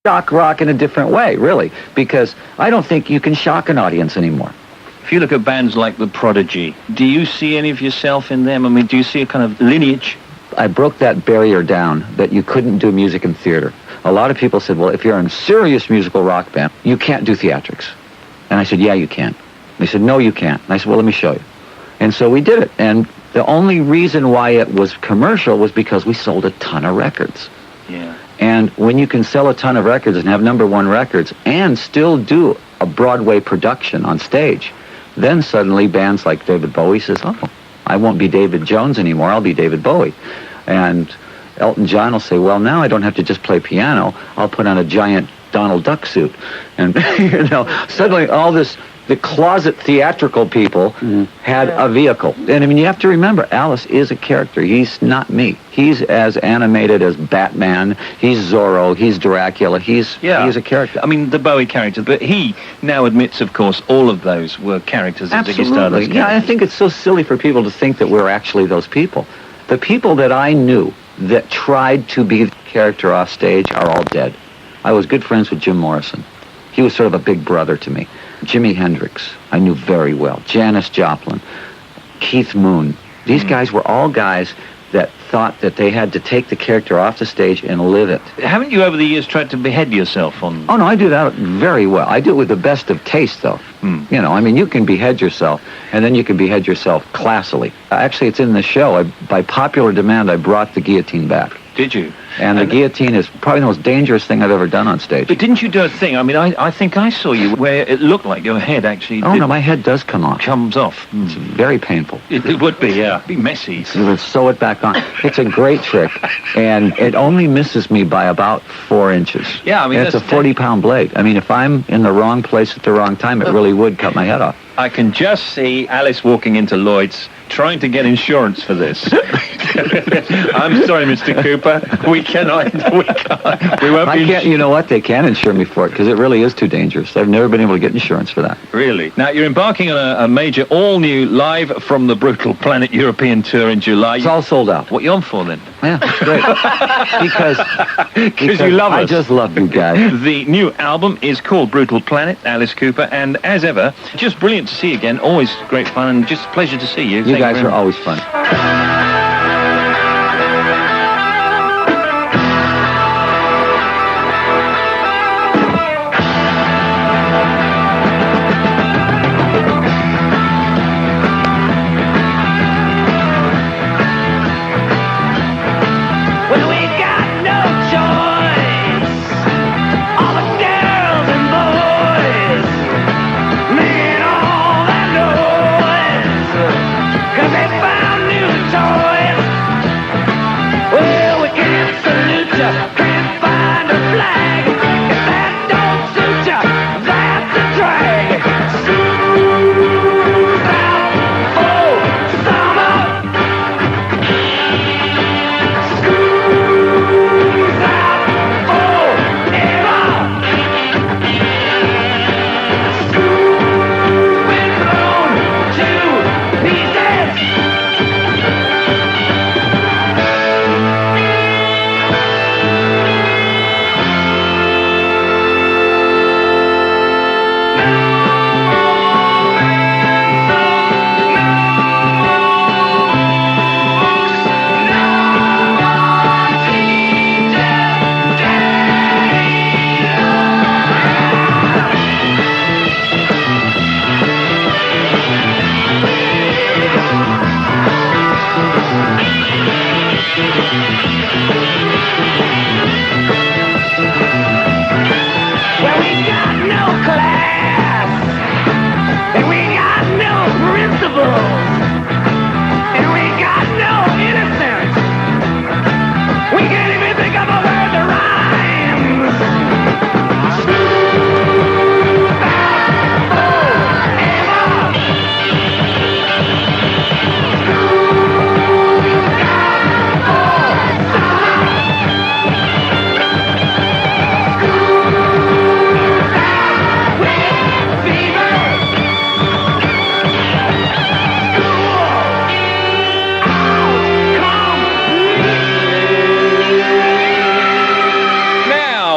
shock rock in a different way, really, because I don't think you can shock an audience anymore. If you look at bands like The Prodigy, do you see any of yourself in them? I mean, do you see a kind of lineage? I broke that barrier down that you couldn't do music in theater. A lot of people said, well, if you're in a serious musical rock band, you can't do theatrics. And I said, yeah, you can. They said, no, you can't. And I said, well, let me show you. And so we did it. And the only reason why it was commercial was because we sold a ton of records. Yeah. And when you can sell a ton of records and have #1 records and still do a Broadway production on stage, then suddenly bands like David Bowie says, oh, I won't be David Jones anymore, I'll be David Bowie. And Elton John will say, well, now I don't have to just play piano, I'll put on a giant Donald Duck suit. And, suddenly all this, the closet theatrical people had a vehicle. And I mean, you have to remember, Alice is a character. He's not me. He's as animated as Batman. He's Zorro. He's Dracula. He's a character. I mean, the Bowie character, but he now admits, of course, all of those were characters of Ziggy Stardust. Absolutely. Yeah, I think it's so silly for people to think that we're actually those people. The people that I knew that tried to be the character off stage are all dead. I was good friends with Jim Morrison. He was sort of a big brother to me. Jimi Hendrix, I knew very well. Janis Joplin, Keith Moon. These guys were all guys that thought that they had to take the character off the stage and live it. Haven't you over the years tried to behead yourself on... Oh, no, I do that very well. I do it with the best of taste, though. I mean, you can behead yourself, and then you can behead yourself classily. Actually, it's in the show. By popular demand, I brought the guillotine back. Did you? And the guillotine is probably the most dangerous thing I've ever done on stage. But didn't you do a thing? I mean, I think I saw you where it looked like your head actually... Oh, no, my head does come off. Comes off. It's very painful. It would be, yeah. It'd be messy. You would sew it back on. It's a great trick, and it only misses me by about 4 inches. Yeah, I mean, and it's a 40-pound blade. I mean, if I'm in the wrong place at the wrong time, it really would cut my head off. I can just see Alice walking into Lloyd's trying to get insurance for this. I'm sorry, Mr. Cooper. We can't. We won't be... You know what? They can insure me for it, because it really is too dangerous. I've never been able to get insurance for that. Really? Now, you're embarking on a major, all-new, live from the Brutal Planet European tour in July. It's all sold out. What are you on for, then? Yeah, it's great. because you love us. I just love you guys. The new album is called Brutal Planet, Alice Cooper, and as ever, just brilliant to see you again. Always great fun, and just a pleasure to see you. You guys are always fun. Cause they found new toys.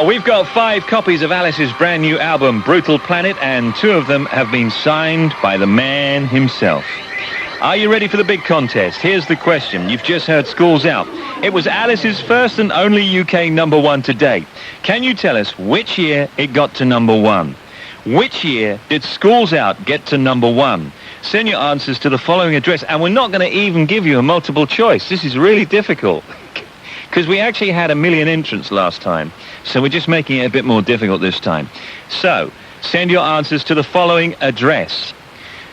Well, we've got 5 copies of Alice's brand new album, Brutal Planet, and 2 of them have been signed by the man himself. Are you ready for the big contest? Here's the question. You've just heard School's Out. It was Alice's first and only UK number 1 to date. Can you tell us which year it got to number 1? Which year did School's Out get to number 1? Send your answers to the following address, and we're not going to even give you a multiple choice. This is really difficult, because we actually had 1 million entrants last time, so we're just making it a bit more difficult this time. So, send your answers to the following address.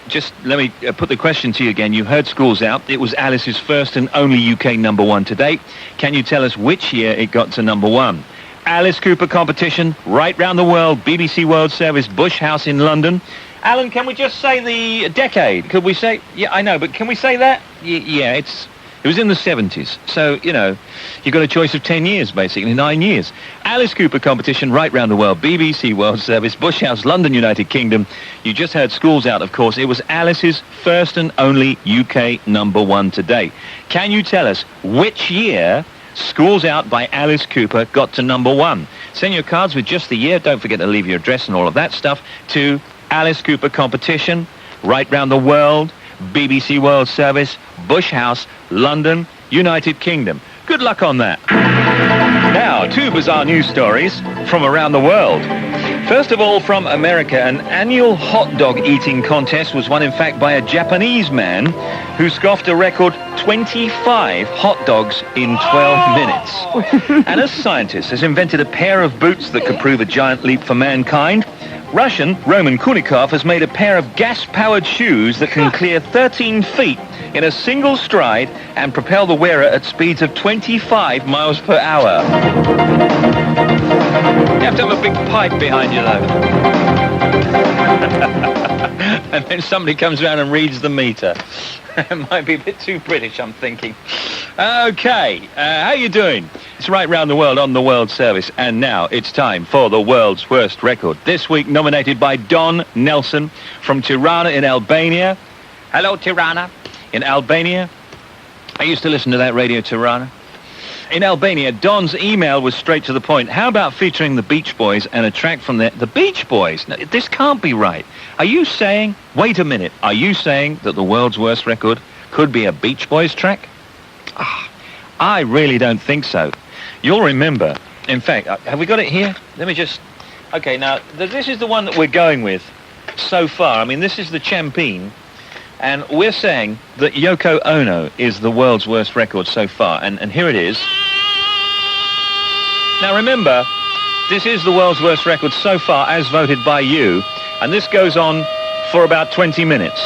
Just let me put the question to you again. You heard School's Out. It was Alice's first and only UK number 1 to date. Can you tell us which year it got to number 1? Alice Cooper competition, right round the world, BBC World Service, Bush House in London. Alan, can we just say the decade? Could we say? Yeah, I know, but can we say that? Yeah, it was in the 70s. So, you know, you've got a choice of 10 years, basically, 9 years. Alice Cooper competition, right round the world, BBC World Service, Bush House, London, United Kingdom. You just heard School's Out, of course. It was Alice's first and only UK number 1 to date. Can you tell us which year School's Out by Alice Cooper got to number 1? Send your cards with just the year. Don't forget to leave your address and all of that stuff to Alice Cooper competition, right round the world, BBC World Service, Bush House, London, United Kingdom. Good luck on that. Now, 2 bizarre news stories from around the world. First of all, from America, an annual hot dog eating contest was won, in fact, by a Japanese man who scoffed a record 25 hot dogs in 12 minutes. And a scientist has invented a pair of boots that could prove a giant leap for mankind. Russian Roman Kunikov has made a pair of gas-powered shoes that can clear 13 feet in a single stride and propel the wearer at speeds of 25 miles per hour. You have to have a big pipe behind you, though. And then somebody comes around and reads the meter. It might be a bit too British, I'm thinking. Okay, how you doing? It's right round the world on the World Service, and now it's time for the world's worst record. This week nominated by Don Nelson from Tirana in Albania. Hello, Tirana. In Albania. I used to listen to that radio, Tirana. In Albania, Don's email was straight to the point. How about featuring the Beach Boys and a track from the Beach Boys? Now, this can't be right. Are you saying, wait a minute, are you saying that the world's worst record could be a Beach Boys track? I really don't think so. You'll remember, in fact, have we got it here? Let me just... Okay, now, this is the one that we're going with so far. I mean, this is the champion. And we're saying that Yoko Ono is the world's worst record so far. And here it is. Now remember, this is the world's worst record so far as voted by you. And this goes on for about 20 minutes.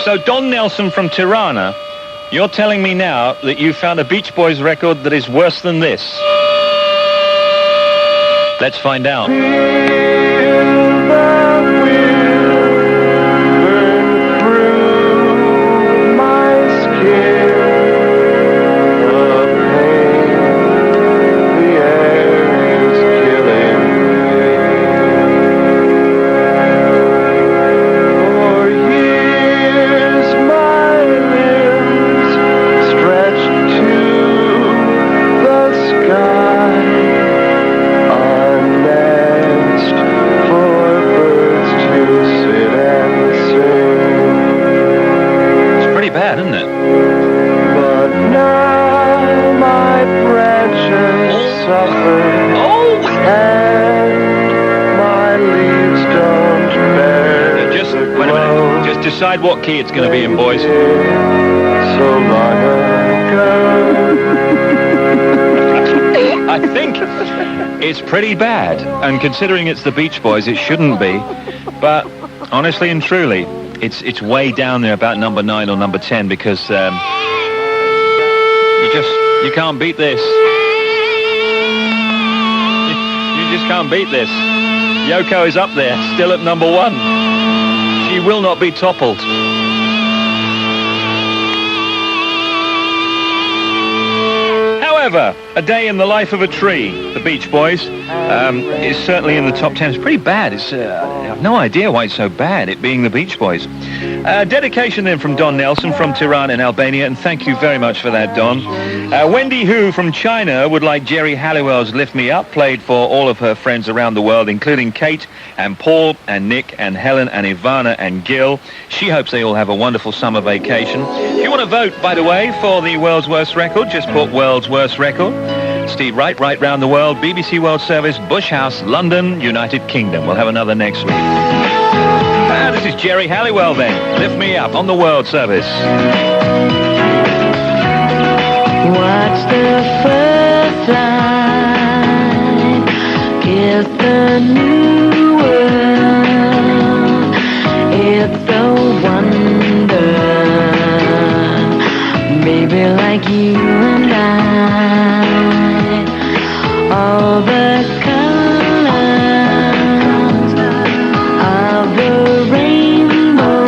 So Don Nelson from Tirana, you're telling me now that you found a Beach Boys record that is worse than this. Let's find out. Decide what key it's going to be in, boys. So long ago. I think it's pretty bad, and considering it's the Beach Boys, it shouldn't be. But honestly and truly, it's way down there, about number 9 or number 10, because you can't beat this. You just can't beat this. Yoko is up there, still at number 1. She will not be toppled. However, A Day in the Life of a Tree, the Beach Boys, is certainly in the top 10. It's pretty bad. I have no idea why it's so bad, it being the Beach Boys. Dedication then from Don Nelson from Tirana in Albania, and thank you very much for that, Don. Wendy Hu from China would like Jerry Halliwell's Lift Me Up played for all of her friends around the world, including Kate and Paul and Nick and Helen and Ivana and Gil. She hopes they all have a wonderful summer vacation. If you want to vote, by the way, for the World's Worst Record, just put World's Worst Record. Steve Wright, Right Round the World, BBC World Service, Bush House, London, United Kingdom. We'll have another next week. This is Jerry Halliwell then. Lift Me Up on the World Service. Watch the first line, kiss the new world. It's a wonder, baby, like you and I. All the colors of the rainbow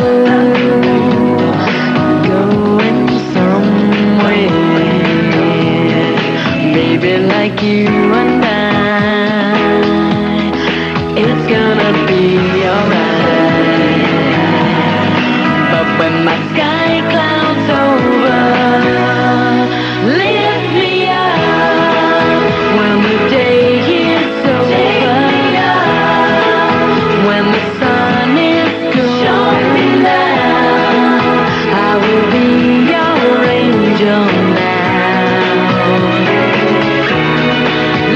going somewhere, baby, like you and I. It's gonna be alright. But when my sky clouds over, lift me up. When the day is over, when the sun is going down, I will be your angel now.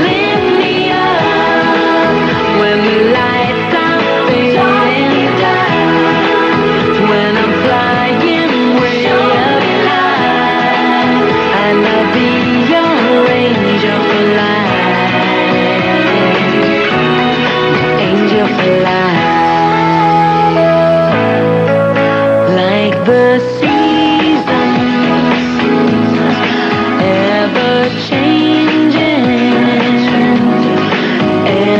Lift me up when the lights are fading down, when I'm flying way up high, and I'll be your angel for life, angel for life. Like the seasons, ever changing,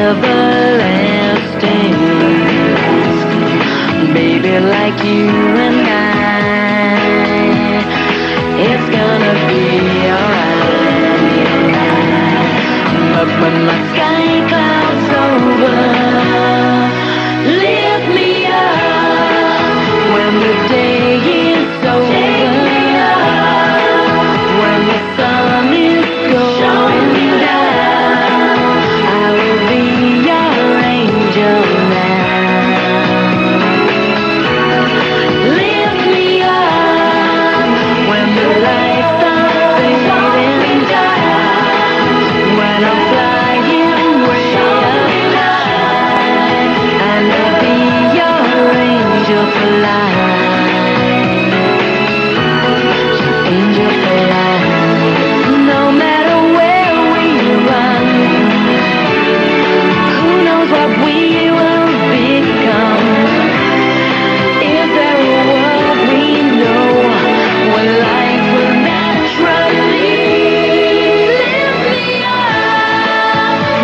everlasting, baby, like you and I. It's gonna be alright. But when my sky clouds over, lift me up. When the day is over, when the sun is going down, I will be your angel now. Lift me up when the lights are fading down, when I'm flying way up high, and I'll be your angel for life, angel for life. No matter where we run, who knows what we will become? Is there a world we know where life will naturally lift me up?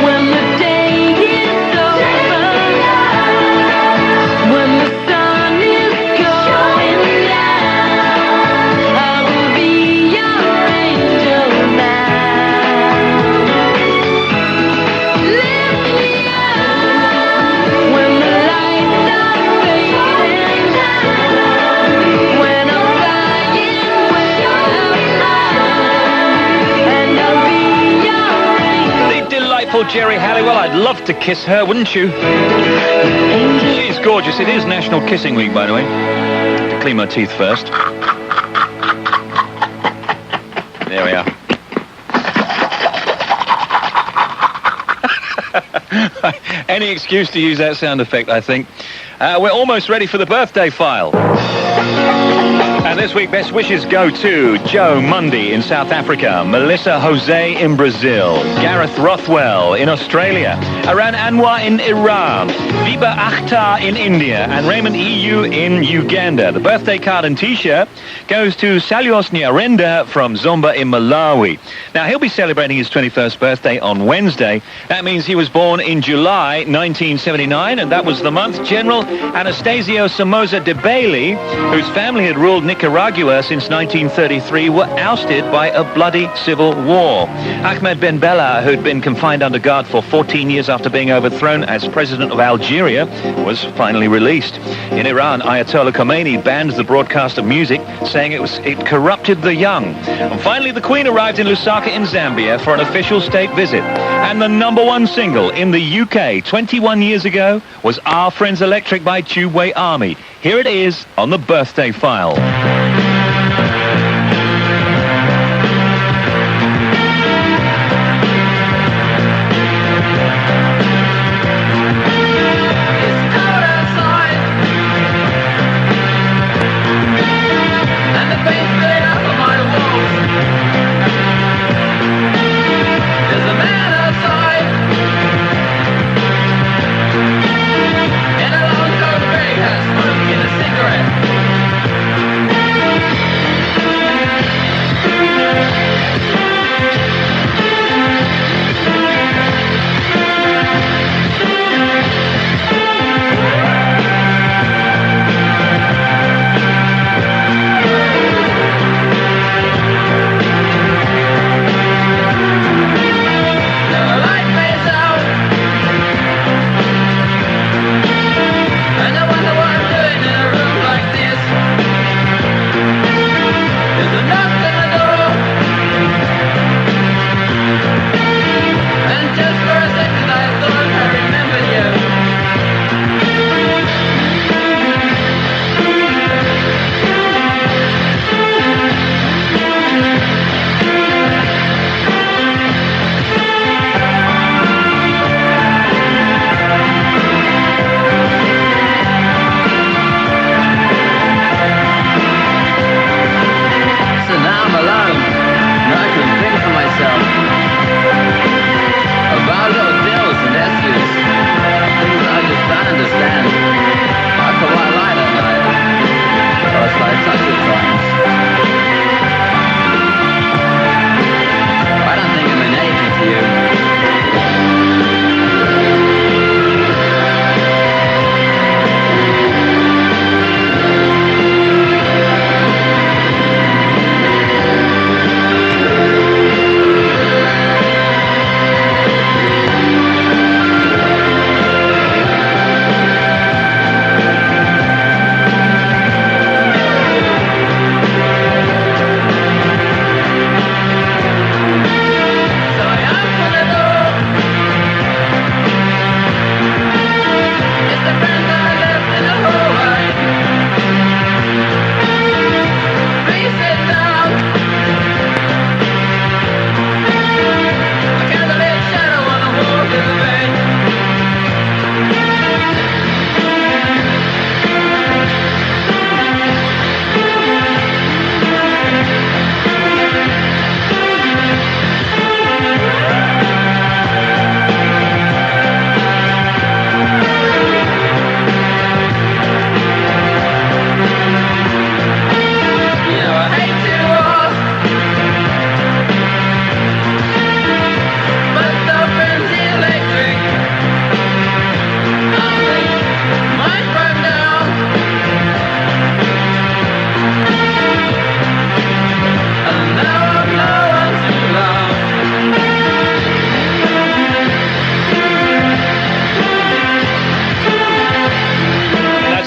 When the day is over, when the sun is going down, I will be your angel now. Lift me up when the lights are fading down, when I'm flying way up high, and I'll be your angel. The delightful Jerry Halliwell. I'd love to kiss her, wouldn't you? She's gorgeous. It is National Kissing Week, by the way. To clean my teeth first. There we are. Any excuse to use that sound effect, I think. We're almost ready for the birthday file. And this week, best wishes go to Joe Mundy in South Africa, Melissa Jose in Brazil, Gareth Rothwell in Australia, Aran Anwar in Iran, Viba Akhtar in India, and Raymond EU in Uganda. The birthday card and T-shirt goes to Salios Nyarenda from Zomba in Malawi. Now, he'll be celebrating his 21st birthday on Wednesday. That means he was born in July 1979, and that was the month General Anastasio Somoza Debayle, whose family had ruled Nicaragua Nicaragua since 1933 were ousted by a bloody civil war. Ahmed Ben Bella, who'd been confined under guard for 14 years after being overthrown as president of Algeria, was finally released. In Iran, Ayatollah Khomeini banned the broadcast of music, saying it corrupted the young. And finally, the Queen arrived in Lusaka in Zambia for an official state visit. And the #1 single in the UK 21 years ago was Our Friends Electric by Tubeway Army. Here it is on the birthday file.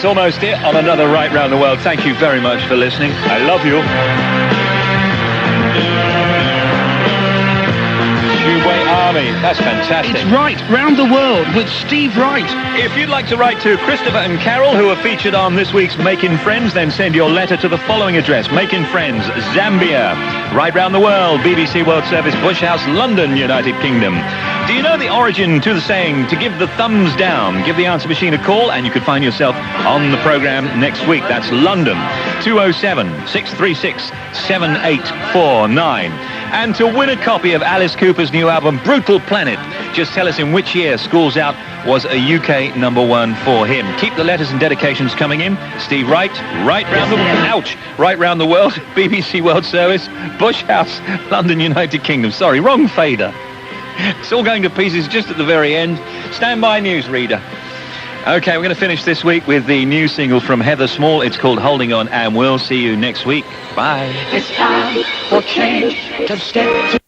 That's almost it on another Right Round the World. Thank you very much for listening. I love you. Tubeway Army. That's fantastic. It's Right Round the World with Steve Wright. If you'd like to write to Christopher and Carol, who are featured on this week's Making Friends, then send your letter to the following address: Making Friends, Zambia. Right Round the World, BBC World Service, Bush House, London, United Kingdom. Do you know the origin to the saying, to give the thumbs down? Give the answer machine a call and you could find yourself on the programme next week. That's London, 207-636-7849. And to win a copy of Alice Cooper's new album, Brutal Planet, just tell us in which year School's Out was a UK #1 for him. Keep the letters and dedications coming in. Steve Wright, Right Round the Right Round the World, BBC World Service, Bush House, London, United Kingdom. Sorry, wrong fader. It's all going to pieces just at the very end. Stand by, newsreader. Okay, we're going to finish this week with the new single from Heather Small. It's called Holding On, and we'll see you next week. Bye. It's time for change to step to